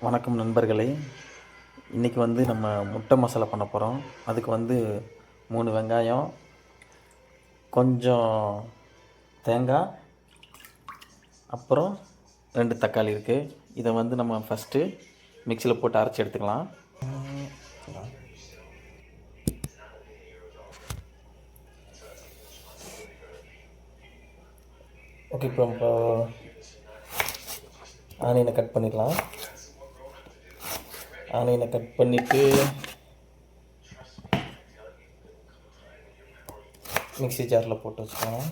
வணக்கம் நண்பர்களே. இன்றைக்கி நம்ம முட்டை மசாலா பண்ண போகிறோம். அதுக்கு 3 வெங்காயம், கொஞ்சம் தேங்காய், அப்புறம் 2 தக்காளி இருக்குது. இதை நம்ம ஃபஸ்ட்டு மிக்சியில் போட்டு அரைச்சி எடுத்துக்கலாம். ஓகே, இப்போ ஆனியனை கட் பண்ணிடலாம். ஆனியனை கட் பண்ணிவிட்டு மிக்ஸி ஜாரில் போட்டு வச்சுக்கலாம்.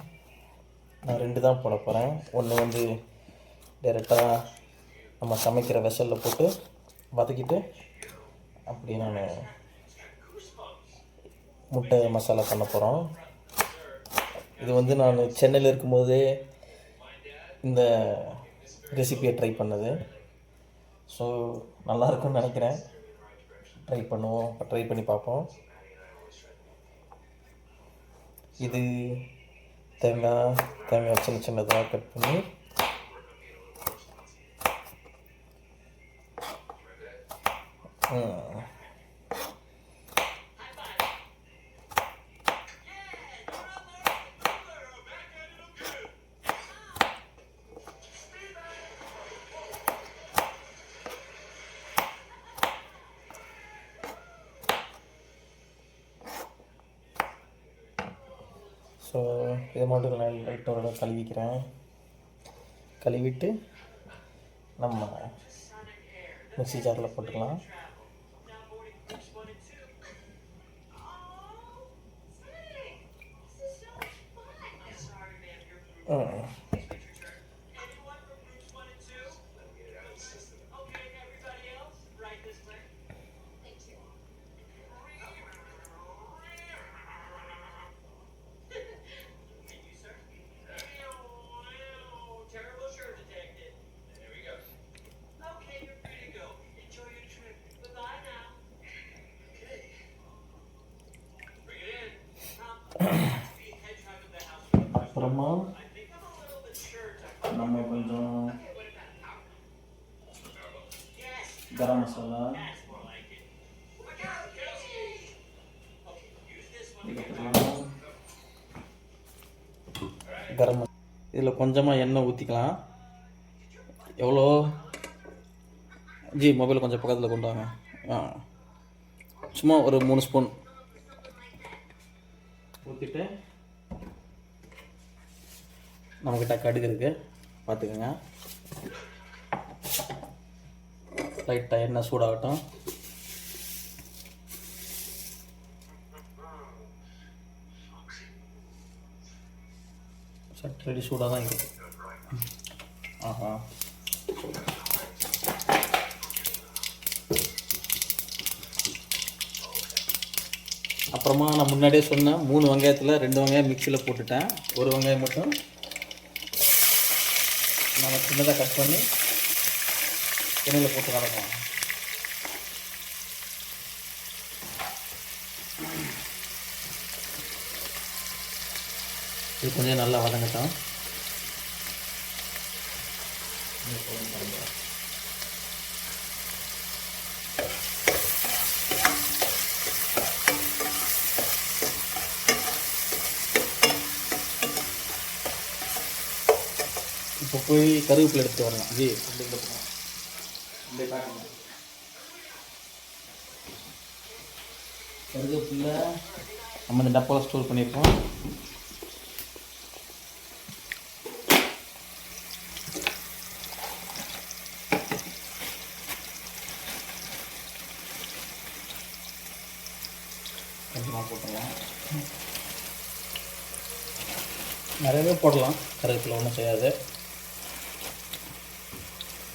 நான் 2 தான் போட போகிறேன். ஒன்று டைரெக்டாக நம்ம சமைக்கிற வெசலில் போட்டு வதக்கிட்டு அப்படி நான் முட்டை மசாலா பண்ண போகிறோம். இது நான் சென்னையில் இருக்கும்போதே இந்த ரெசிபியை ட்ரை பண்ணது. ஸோ நல்லாயிருக்குன்னு நினைக்கிறேன். ட்ரை பண்ணி பார்ப்போம். இது தேங்காய் சின்னதாக கட் பண்ணி ஸோ இதை மட்டும் நான் லைட்டோட கழுவிட்டு நம்ம மிக்ஸி ஜாரில் போட்டுக்கலாம். அப்புறமா நம்ம கொஞ்சம் கரம் மசாலா இதில் கொஞ்சமாக எண்ணெய் ஊற்றிக்கலாம். எவ்வளோ மொபைல் கொஞ்சம் பக்கத்தில் கொண்டு வாங்க. சும்மா ஒரு 3 ஸ்பூன் ஊற்றிட்டு நம்மக்கிட்ட கடுகு இருக்குது, பார்த்துக்கோங்க. லைட்டாக எண்ணெய் சூடாகட்டும். சட்டடி சூடாக தான் இருக்குது. அப்புறமா நான் முன்னாடியே சொன்னேன், 3 வெங்காயத்தில் 2 வெங்காயம் மிக்சியில் போட்டுட்டேன். ஒரு வெங்காயம் மட்டும் நம்ம சின்னதாக கட் பண்ணி எண்ணெயில் போட்டு வதக்கலாம். இது கொஞ்சம் நல்லா வதங்கட்டும். இப்போ போய் கருவேப்பிலை எடுத்து வரலாம். கருவேப்பிலை நம்ம இந்த டப்பாவில் ஸ்டோர் பண்ணியிருக்கோம். கொஞ்சமாக போட்டுடலாம். நிறையவே போடலாம். கருவேப்பிலை ஒன்றும் செய்யாது.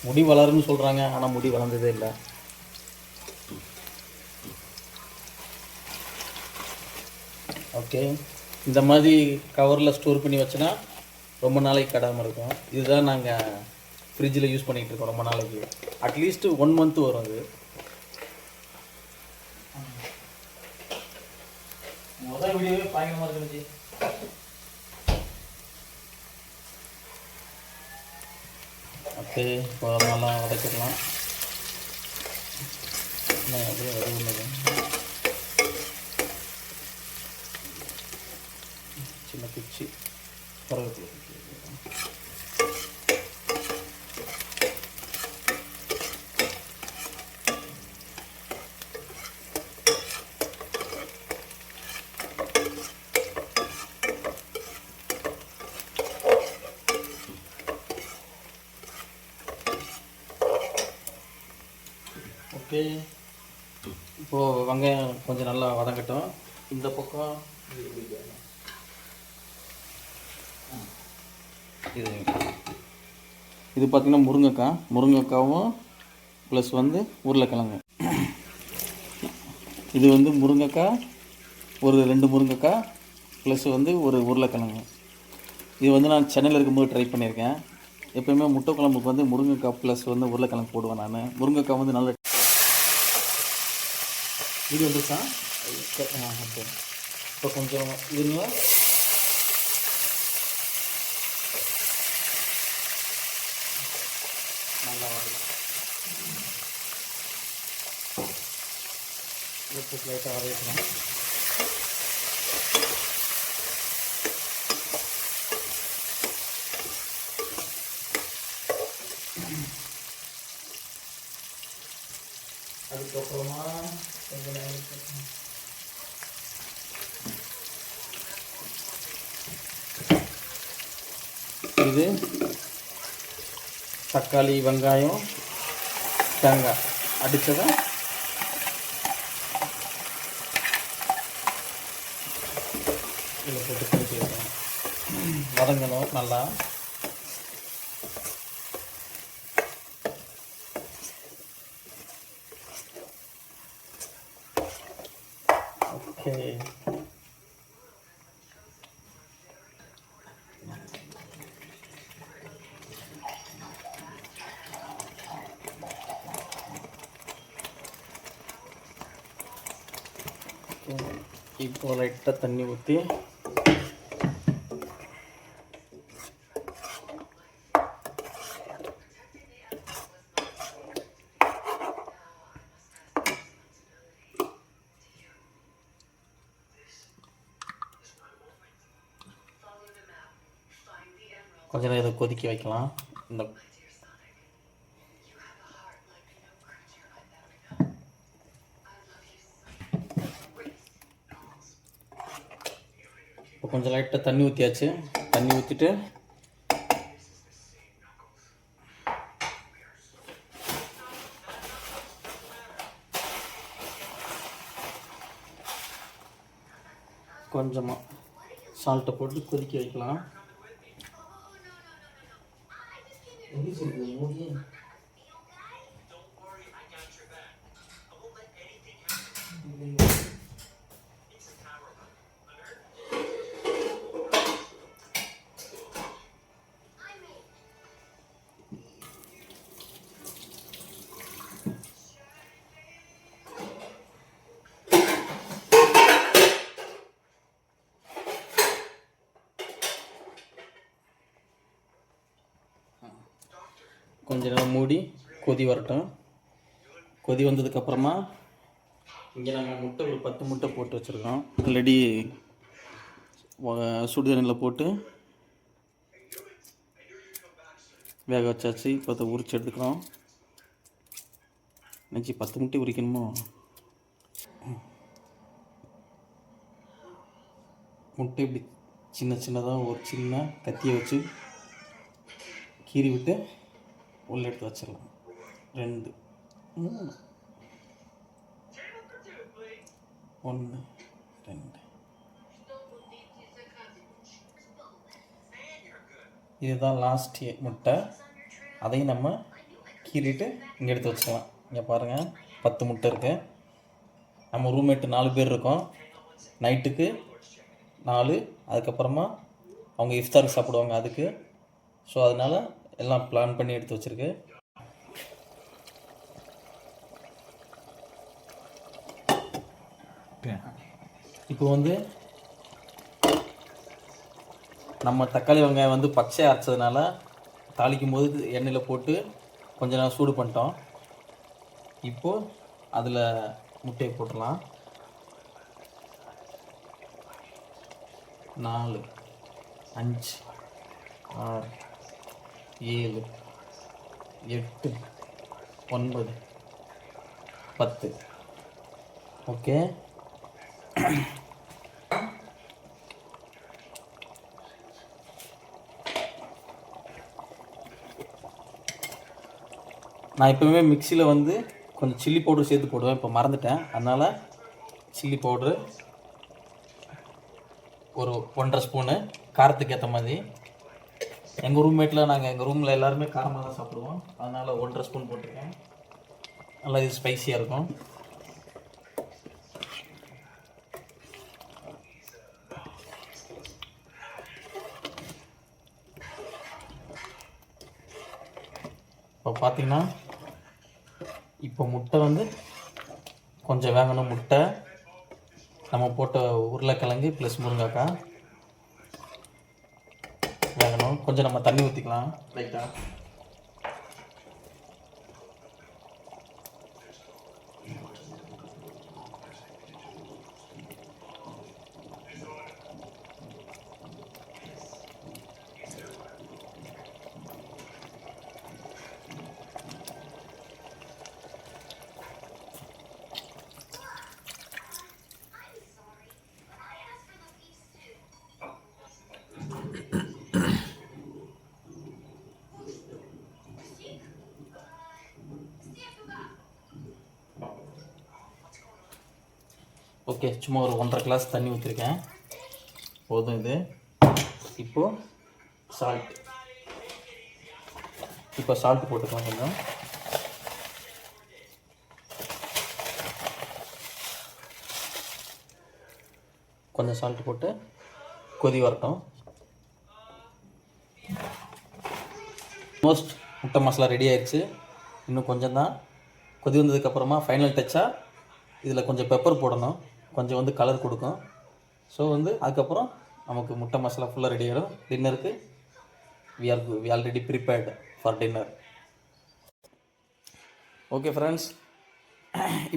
முடி வளருன்னு சொல்கிறாங்க, ஆனால் முடி வளர்ந்ததே இல்லை. ஓகே, இந்த மாதிரி கவரில் ஸ்டோர் பண்ணி வச்சுன்னா ரொம்ப நாளைக்கு கெடாமல் இருக்கும். இதுதான் நாங்கள் ஃப்ரிட்ஜில் யூஸ் பண்ணிகிட்டு இருக்கோம் ரொம்ப நாளைக்கு. அட்லீஸ்ட்டு 1 மந்த் வரும். அது முதல் வீடியோவே பயங்கரமாக இருந்துச்சு. ஓகே, இப்போ நல்லா வதக்கிடலாம். அப்படியே வதங்கினது சின்ன குச்சி கருவேப்பிலை. ஓகே, இப்போது வெங்காயம் கொஞ்சம் நல்லா வதங்கட்டும். இந்த பக்கம் இது பார்த்திங்கன்னா முருங்கைக்காவும் ப்ளஸ் வந்து உருளைக்கிழங்கு. இது வந்து முருங்கைக்காய், ஒரு 2 முருங்கைக்காய் ப்ளஸ் வந்து ஒரு உருளைக்கிழங்கு. இது வந்து நான் சென்னையில் இருக்கும்போது ட்ரை பண்ணியிருக்கேன். எப்போயுமே முட்டை குழம்புக்கு வந்து முருங்கைக்காய் ப்ளஸ் வந்து உருளைக்கிழங்கு போடுவேன் நான். முருங்கைக்காய் வந்து நல்ல இது வந்துச்சா. ஓகே, இப்போ கொஞ்சம் இதுல நல்லா வரும். உப்பு லைட்டாக வரைக்கணும். அதுக்கப்புறமா கொஞ்சம் நேரம் இது தக்காளி, வெங்காயம், தேங்காய் அடித்ததை இதில் போட்டு கொதிக்க வைக்கணும். வதங்கணும் நல்லா. ஓகே, இப்போ லைட்டாக தண்ணி ஊற்றி கொஞ்ச நேரம் இதை கொதிக்க வைக்கலாம். இந்த இப்போ கொஞ்சம் லைட்டாக தண்ணி ஊற்றியாச்சு. தண்ணி ஊற்றிட்டு கொஞ்சமாக சால்ட்டை போட்டு கொதிக்க வைக்கலாம். கொஞ்ச நேரம் மூடி கொதி வரட்டும். கொதி வந்ததுக்கப்புறமா இங்கே நாங்கள் முட்டை ஒரு 10 முட்டை போட்டு வச்சுருக்கோம். ஆல்ரெடி சுடுதண்ணியில் போட்டு வேக வச்சாச்சு. இப்போ அதை உரிச்சு எடுத்துக்கிறோம். நினச்சி 10 முட்டை உரிக்கணுமோ. முட்டை இப்படி சின்ன சின்னதாக ஒரு சின்ன கத்தியை வச்சு கீறி விட்டு உள்ளே எடுத்து வச்சிடலாம். 2 3 1 2. இதுதான் லாஸ்ட் முட்டை. அதையும் நம்ம கீறிட்டு இங்கே எடுத்து வச்சுக்கலாம். இங்கே பாருங்கள், 10 முட்டை இருக்குது. நம்ம ரூம்மேட்டு 4 பேர் இருக்கோம். நைட்டுக்கு 4, அதுக்கப்புறமா அவங்க இஃப்தாருக்கு சாப்பிடுவாங்க அதுக்கு. ஸோ அதனால் எல்லாம் பிளான் பண்ணி எடுத்து வச்சுருக்கு. இப்போ வந்து நம்ம தக்காளி வெங்காயம் வந்து பச்சையாக அரைச்சதுனால தாளிக்கும் போது எண்ணெயில் போட்டு கொஞ்ச நேரம் சூடு பண்ணிட்டோம். இப்போது அதில் முட்டையை போட்டுடலாம். 4 5 6 7 8 9 10. ஓகே, நான் எப்போவுமே மிக்சியில் வந்து கொஞ்சம் சில்லி பவுடர் சேர்த்து போடுவேன். இப்போ மறந்துட்டேன், அதனால் சில்லி பவுட்ரு ஒரு 1.5 ஸ்பூனு, காரத்துக்கு ஏற்ற மாதிரி. எங்கள் எங்கள் ரூமில் எல்லாருமே காரமாக தான் சாப்பிடுவோம், அதனால் 1.5 ஸ்பூன் போட்டிருக்கேன். நல்லா இது ஸ்பைஸியாக இருக்கும். இப்போ பார்த்தீங்கன்னா இப்போ முட்டை வந்து கொஞ்சம் வேகணும். முட்டை, நம்ம போட்ட உருளைக்கிழங்கு ப்ளஸ் முருங்கைக்காய் வேகணும். கொஞ்சம் நம்ம தண்ணி ஊற்றிக்கலாம் லைட்டாக. ஓகே, சும்மா ஒரு 1.5 கிளாஸ் தண்ணி ஊற்றிருக்கேன், போதும் இது. இப்போது சால்ட் போட்டுக்கலாம். கொஞ்சம் சால்ட் போட்டு கொதி வரட்டும். ஆல்மோஸ்ட் முட்டை மசாலா ரெடி ஆயிடுச்சு. இன்னும் கொஞ்சம் தான். கொதி வந்ததுக்கப்புறமா ஃபைனல் டச்சாக இதில் கொஞ்சம் பெப்பர் போடணும், கொஞ்சம் வந்து கலர் கொடுக்கும். ஸோ வந்து அதுக்கப்புறம் நமக்கு முட்டை மசாலா ஃபுல்லாக ரெடி ஆகிடும். டின்னருக்கு we already prepared for dinner. Okay friends,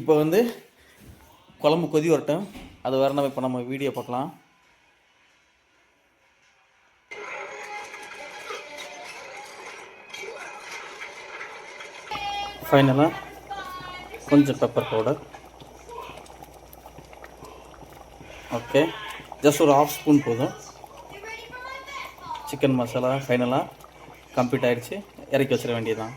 இப்போ வந்து குழம்பு கொதி வரட்டும். அது வேறு இப்போ நம்ம வீடியோ பார்க்கலாம். ஃபைனலாக கொஞ்சம் பெப்பர் பவுடர். ஓகே, ஜஸ்ட் ஒரு 1/2 ஸ்பூன் போதும். சிக்கன் மசாலா ஃபைனலாக கம்ப்ளீட் ஆகிடுச்சு. இறக்கி வச்சிட வேண்டியதுதான்.